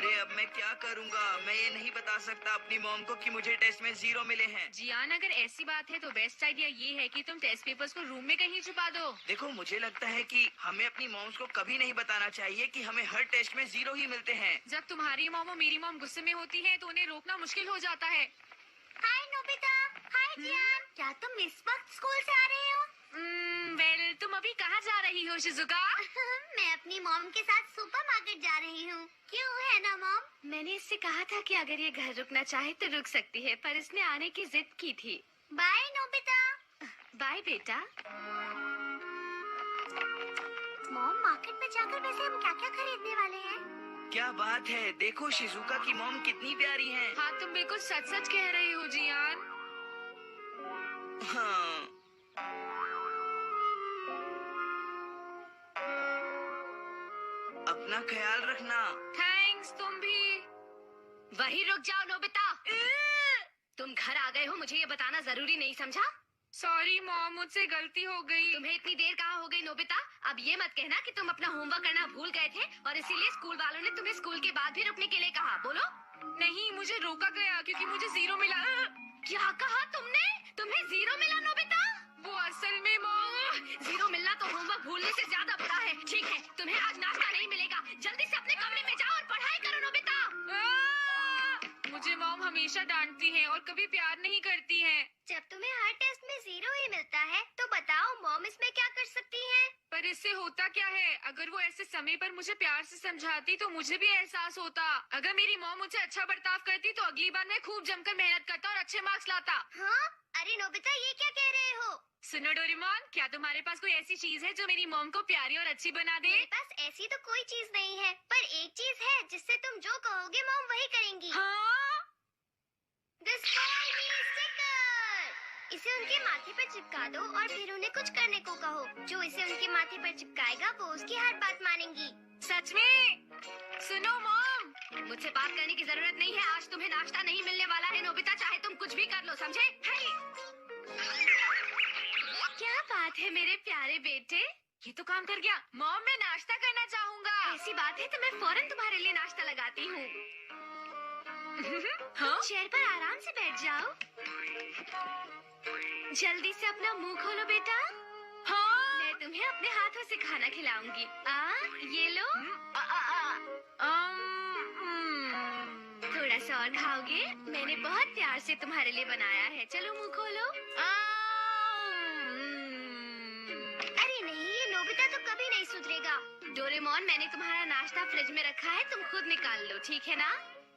अरे अब मैं क्या करूँगा? मैं ये नहीं बता सकता अपनी मॉम को कि मुझे टेस्ट में 0 मिले हैं। जियान, अगर ऐसी बात है तो बेस्ट आइडिया ये है कि तुम टेस्ट पेपर्स को रूम में कहीं छुपा दो। देखो, मुझे लगता है कि हमें अपनी मॉम्स को कभी नहीं बताना चाहिए कि हमें हर टेस्ट में 0 ही मिलते हैं। जब तुम्हारी मॉम और मेरी मॉम गुस्से में होती है तो उन्हें रोकना मुश्किल हो जाता है। हाय नोबिता, हाय जियान, क्या तुम इस वक्त स्कूल से आ रहे हो? वेल, तुम अभी कहाँ जा रही हो शिजुका? मैं अपनी मॉम के साथ सुपरमार्केट जा रही हूँ। क्यों, है ना मॉम? मैंने इससे कहा था कि अगर ये घर रुकना चाहे तो रुक सकती है, पर इसने आने की जिद की थी। Bye Nobita. बाय बेटा। मॉम, मार्केट में जाकर वैसे हम क्या क्या खरीदने वाले हैं? क्या बात है, देखो शिजुका की मॉम कितनी प्यारी हैं। हाँ, तुम बिल्कुल सच सच कह रही हो जियान। हाँ, अपना ख्याल रखना। थैंक्स, तुम भी। वही रुक जाओ नोबिता। तुम घर आ गए हो, मुझे ये बताना जरूरी नहीं समझा? सॉरी मॉम, मुझसे गलती हो गई। तुम्हें इतनी देर कहाँ हो गई नोबिता? अब ये मत कहना कि तुम अपना होमवर्क करना भूल गए थे और इसीलिए स्कूल वालों ने तुम्हें स्कूल के बाद भी रुकने के लिए कहा। बोलो। नहीं, मुझे रोका गया क्योंकि मुझे 0 मिला। क्या कहा तुमने? तुम्हें 0 मिला नोबिता? वो असल में मॉम, 0 मिलना तो होमवर्क भूलने से ज्यादा बुरा है। ठीक है, तुम्हें आज नाश्ता नहीं मिलेगा। जल्दी से अपने कमरे में जाओ और पढ़ाई करो नोबिता। मुझे मॉम हमेशा डांटती हैं और कभी प्यार नहीं करती हैं। जब तुम्हें हर टेस्ट में 0 ही मिलता है तो बताओ मॉम इसमें क्या कर सकती है? पर इससे होता क्या है? अगर वो ऐसे समय पर मुझे प्यार से समझाती तो मुझे भी एहसास होता। अगर मेरी मॉम मुझे अच्छा बर्ताव करती तो अगली बार मैं खूब जमकर मेहनत करता और अच्छे मार्क्स लाता। हाँ? अरे नोबिता, ये क्या कह रहे हो? सुनो डोरेमोन, क्या तुम्हारे पास कोई ऐसी चीज है जो मेरी मॉम को प्यारी और अच्छी बना दे? मेरे पास ऐसी तो कोई चीज नहीं है, पर एक चीज है जिससे तुम जो कहोगे मॉम वही करेंगी। हाँ? The Spoil Me Sticker! इसे उनके माथे पर चिपका दो और फिर उन्हें कुछ करने को कहो। जो इसे उनके माथे पर चिपकाएगा वो उसकी हर बात मानेंगी। सच में? सुनो मॉम, मुझसे बात करने की जरूरत नहीं है। आज तुम्हें नाश्ता नहीं मिलने वाला है नोबिता, चाहे तुम कुछ भी कर लो, समझे? क्या बात है मेरे प्यारे बेटे, ये तो काम कर गया। मॉम, मैं नाश्ता करना चाहूँगा। ऐसी बात है तो मैं फौरन तुम्हारे लिए नाश्ता लगाती हूँ। हाँ? चेयर पर आराम से बैठ जाओ। जल्दी से अपना मुंह खोलो बेटा। हाँ? मैं तुम्हें अपने हाथों से खाना खिलाऊंगी। ये लो। थोड़ा सा और खाओगे? मैंने बहुत प्यार से तुम्हारे लिए बनाया है। चलो मुंह खोलो। अरे नहीं, ये नोबिता तो कभी नहीं सुधरेगा। डोरेमोन, मैंने तुम्हारा नाश्ता फ्रिज में रखा है, तुम खुद निकाल लो, ठीक है ना?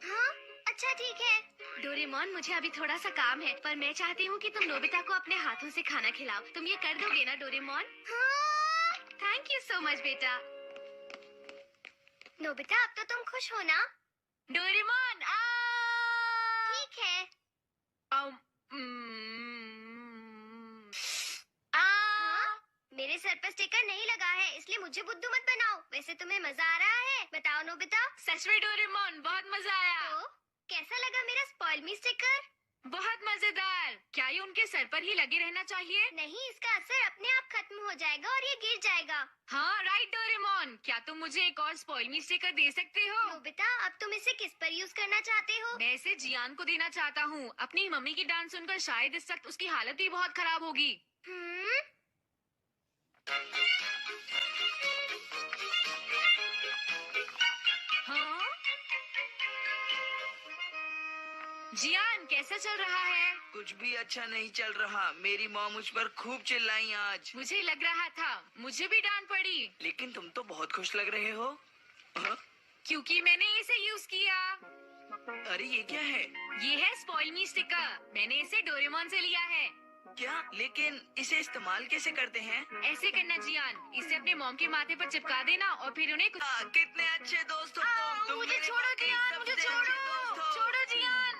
हाँ? अच्छा ठीक है। डोरेमोन, मुझे अभी थोड़ा सा काम है, पर मैं चाहती हूँ कि तुम नोबिता को अपने हाथों से खाना खिलाओ। तुम ये कर दोगे ना डोरेमोन? हाँ? थैंक यू सो मच बेटा। नोबिता, अब तो तुम खुश हो ना? डोरेमोन, ठीक है। मेरे सर पर स्टिकर नहीं लगा है, इसलिए मुझे बुद्धू मत बनाओ। वैसे तुम्हें मजा आ रहा है? बताओ नोबिता। सच में डोरेमोन, बहुत मजा आया। तो कैसा लगा मेरा स्पॉइल मी स्टिकर? बहुत मजेदार। क्या ये उनके सर पर ही लगे रहना चाहिए? नहीं, इसका असर अपने आप खत्म हो जाएगा और ये गिर जाएगा। हाँ राइट डोरेमोन, क्या तुम मुझे एक और स्पॉइल मी स्टिकर दे सकते हो? नोबिता, अब तुम इसे किस पर यूज करना चाहते हो? मैं इसे जियान को देना चाहता हूँ। अपनी मम्मी की डांस सुनकर शायद इस वक्त उसकी हालत भी बहुत खराब होगी। हाँ? जियान, कैसा चल रहा है? कुछ भी अच्छा नहीं चल रहा। मेरी मॉम मुझ पर खूब चिल्लाई आज। मुझे लग रहा था, मुझे भी डांट पड़ी। लेकिन तुम तो बहुत खुश लग रहे हो। हाँ? क्योंकि मैंने इसे यूज किया। अरे ये क्या है? ये है स्पॉइल मी स्टिकर। मैंने इसे डोरेमोन से लिया है। क्या? लेकिन इसे इस्तेमाल कैसे करते हैं? ऐसे करना जियान, इसे अपने मॉम के माथे पर चिपका देना और फिर उन्हें कुछ... कितने अच्छे दोस्त हो तुम। मुझे मेरे छोड़ो वाकई जियान, मुझे सबसे अच्छे दोस्त हो। छोड़ो जियान।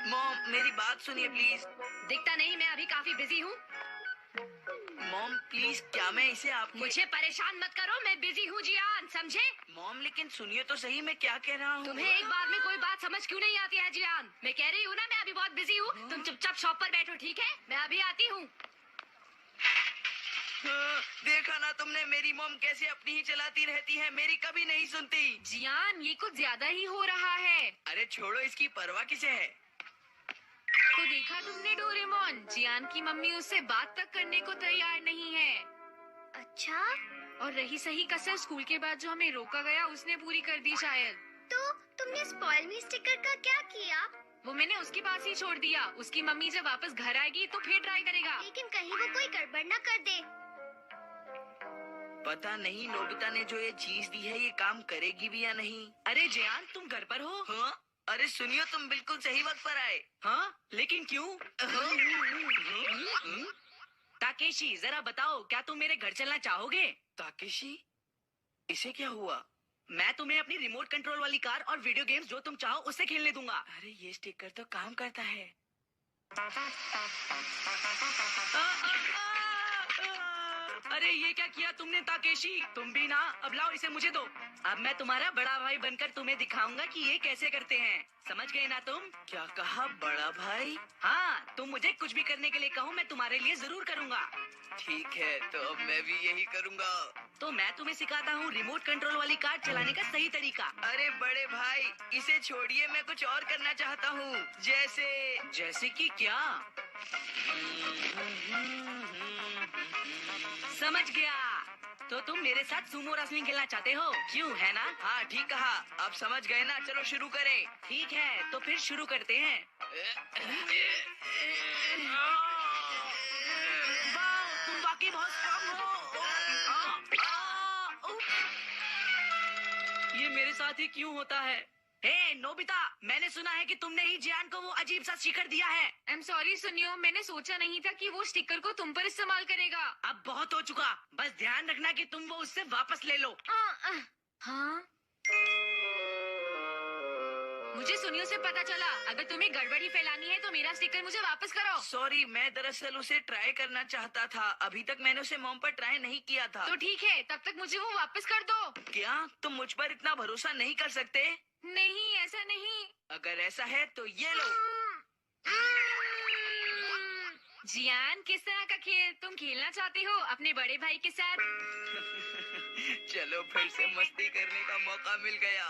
मॉम, मेरी बात सुनिए प्लीज। दिखता नहीं मैं अभी काफी बिजी हूँ। मॉम प्लीज, क्या मैं इसे आपके... मुझे परेशान मत करो, मैं बिजी हूँ जियान, समझे? मॉम लेकिन सुनिए तो सही, मैं क्या कह रहा हूँ। तुम्हें एक बार में कोई बात समझ क्यों नहीं आती है जियान? मैं कह रही हूँ ना, मैं अभी बहुत बिजी हूँ। तुम चुपचाप शॉप पर बैठो, ठीक है? मैं अभी आती हूँ। हाँ, देखा ना तुमने, मेरी मॉम कैसे अपनी ही चलाती रहती है, मेरी कभी नहीं सुनती। जियान, ये कुछ ज्यादा ही हो रहा है। अरे छोड़ो, इसकी परवाह किसे है। तो देखा तुमने डोरेमोन, जियान की मम्मी उससे बात तक करने को तैयार नहीं है। अच्छा, और रही सही कसर स्कूल के बाद जो हमें रोका गया, उसने पूरी कर दी शायद। तो तुमने स्पॉइल मी स्टिकर का क्या किया? वो मैंने उसके पास ही छोड़ दिया। उसकी मम्मी जब वापस घर आएगी तो फिर ट्राई करेगा। लेकिन कहीं वो कोई गड़बड़ न कर दे। पता नहीं नोबिता ने जो ये चीज दी है, ये काम करेगी भी या नहीं। अरे जियान, तुम घर पर हो? हाँ, अरे सुनियो, तुम बिल्कुल सही वक्त पर आए। हाँ, लेकिन क्यों? ताकेशी, जरा बताओ, क्या तुम मेरे घर चलना चाहोगे? ताकेशी, इसे क्या हुआ? मैं तुम्हें अपनी रिमोट कंट्रोल वाली कार और वीडियो गेम्स जो तुम चाहो उससे खेलने दूंगा। अरे ये स्टिकर तो काम करता है। अरे ये क्या किया तुमने ताकेशी? तुम भी ना, अब लाओ इसे मुझे दो। अब मैं तुम्हारा बड़ा भाई बनकर तुम्हें दिखाऊंगा कि ये कैसे करते हैं। समझ गए ना तुम? क्या कहा, बड़ा भाई? हाँ, तुम मुझे कुछ भी करने के लिए कहो, मैं तुम्हारे लिए जरूर करूँगा। ठीक है, तो अब मैं भी यही करूँगा। तो मैं तुम्हें सिखाता हूँ रिमोट कंट्रोल वाली कार चलाने का सही तरीका। अरे बड़े भाई, इसे छोड़िए, मैं कुछ और करना चाहता हूँ। जैसे कि क्या? समझ गया। तो तुम मेरे साथ सुमो रेसलिंग खेलना चाहते हो, क्यों, है ना? हाँ ठीक कहा, अब समझ गए ना, चलो शुरू करें। ठीक है, तो फिर शुरू करते हैं। वाह, तुम वाकई बहुत स्ट्रांग हो। ये मेरे साथ ही क्यों होता है? हे नोबिता, मैंने सुना है कि तुमने ही जियान को वो अजीब सा स्टिकर दिया है। आई एम सॉरी सुनियो, मैंने सोचा नहीं था कि वो स्टिकर को तुम पर इस्तेमाल करेगा। अब बहुत हो चुका, बस ध्यान रखना कि तुम वो उससे वापस ले लो। हाँ, मुझे सुनियो से पता चला, अगर तुम्हें गड़बड़ी फैलानी है तो मेरा स्टिकर मुझे वापस करो। सॉरी, मैं दरअसल उसे ट्राई करना चाहता था। अभी तक मैंने उसे मॉम पर ट्राई नहीं किया था। तो ठीक है, तब तक मुझे वो वापस कर दो। क्या तुम मुझ पर इतना भरोसा नहीं कर सकते? नहीं, ऐसा नहीं। अगर ऐसा है तो ये लो। जियान, किस तरह का खेल तुम खेलना चाहते हो अपने बड़े भाई के साथ? चलो फिर से मस्ती करने का मौका मिल गया।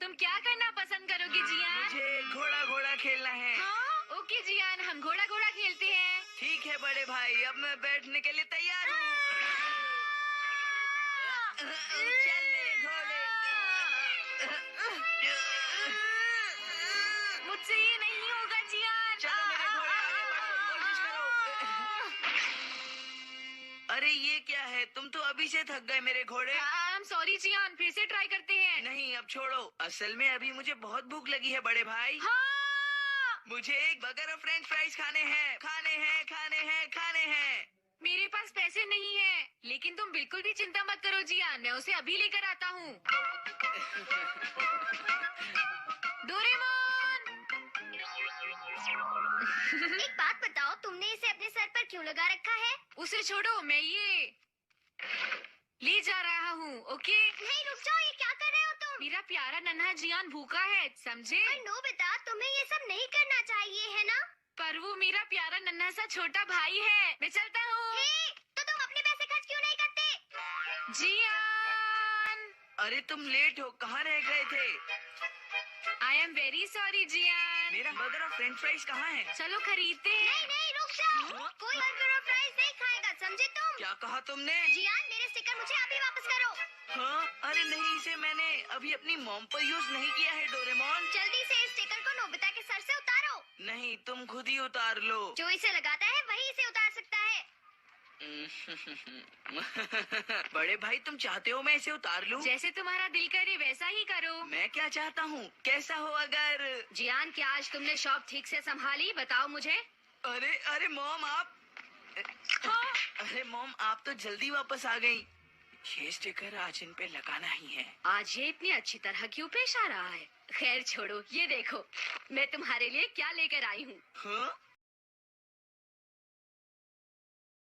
तुम क्या करना पसंद करोगे जियान? मुझे घोड़ा घोड़ा खेलना है। हाँ, ओके जियान, हम घोड़ा घोड़ा खेलते हैं। ठीक है बड़े भाई, अब मैं बैठने के लिए तैयार हूँ। चल मेरे घोड़े। मुझसे ये नहीं होगा जियान। चलो मेरे घोड़े, आगे बढ़ो, कोशिश करो। अरे ये क्या है, तुम तो अभी से थक गए मेरे घोड़े। आई एम सॉरी जियान, फिर से ट्राई करते हैं। नहीं, अब छोड़ो, असल में अभी मुझे बहुत भूख लगी है बड़े भाई। हाँ, मुझे एक बर्गर और फ्रेंच फ्राइज खाने हैं, खाने हैं, खाने हैं, खाने हैं। मेरे पास पैसे नहीं है, लेकिन तुम बिल्कुल भी चिंता मत करो जियान, मैं उसे अभी लेकर आता हूँ। डोरेमोन! एक बात बताओ, तुमने इसे अपने सर पर क्यों लगा रखा है? उसे छोड़ो, मैं ये ले जा रहा हूँ, ओके? नहीं, रुक जाओ, ये क्या कर रहे हो तुम? मेरा प्यारा नन्हा जियान भूखा है, समझे? पर नोबिता, तुम्हें ये सब नहीं करना चाहिए, है ना? पर वो मेरा प्यारा नन्हा सा छोटा भाई है। मैं चलता हूँ। हे, तो तुम अपने पैसे खर्च क्यों नहीं करते? जियान, अरे तुम लेट हो, कहाँ रह गए थे? I am very sorry Gian. मेरा बर्गर और फ्रेंच फ्राइज कहाँ है? चलो खरीदते हैं। नहीं नहीं, रुक जाओ, कोई बर्गर और फ्राइज नहीं खाएगा, समझे तुम? क्या कहा तुमने? जियान, मेरे स्टिकर मुझे अभी वापस करो। हाँ, अरे नहीं, इसे मैंने अभी अपनी मॉम पर यूज नहीं किया है डोरेमोन। जल्दी से इस स्टिकर को नोबिता के सर से उतारो। नहीं, तुम खुद ही उतार लो। जो इसे लगाता है वही इसे उतार सकता है। बड़े भाई, तुम चाहते हो मैं इसे उतार लूं? जैसे तुम्हारा दिल करे वैसा ही करो। मैं क्या चाहता हूँ, कैसा हो अगर? जियान, क्या आज तुमने शॉप ठीक से संभाली? बताओ मुझे। अरे अरे मॉम, आप अरे मॉम, आप तो जल्दी वापस आ गई। ये स्टिकर आज इन पे लगाना ही है। आज ये इतनी अच्छी तरह क्यों पेश आ रहा है? खैर छोड़ो, ये देखो मैं तुम्हारे लिए क्या लेकर आई हूँ। हाँ?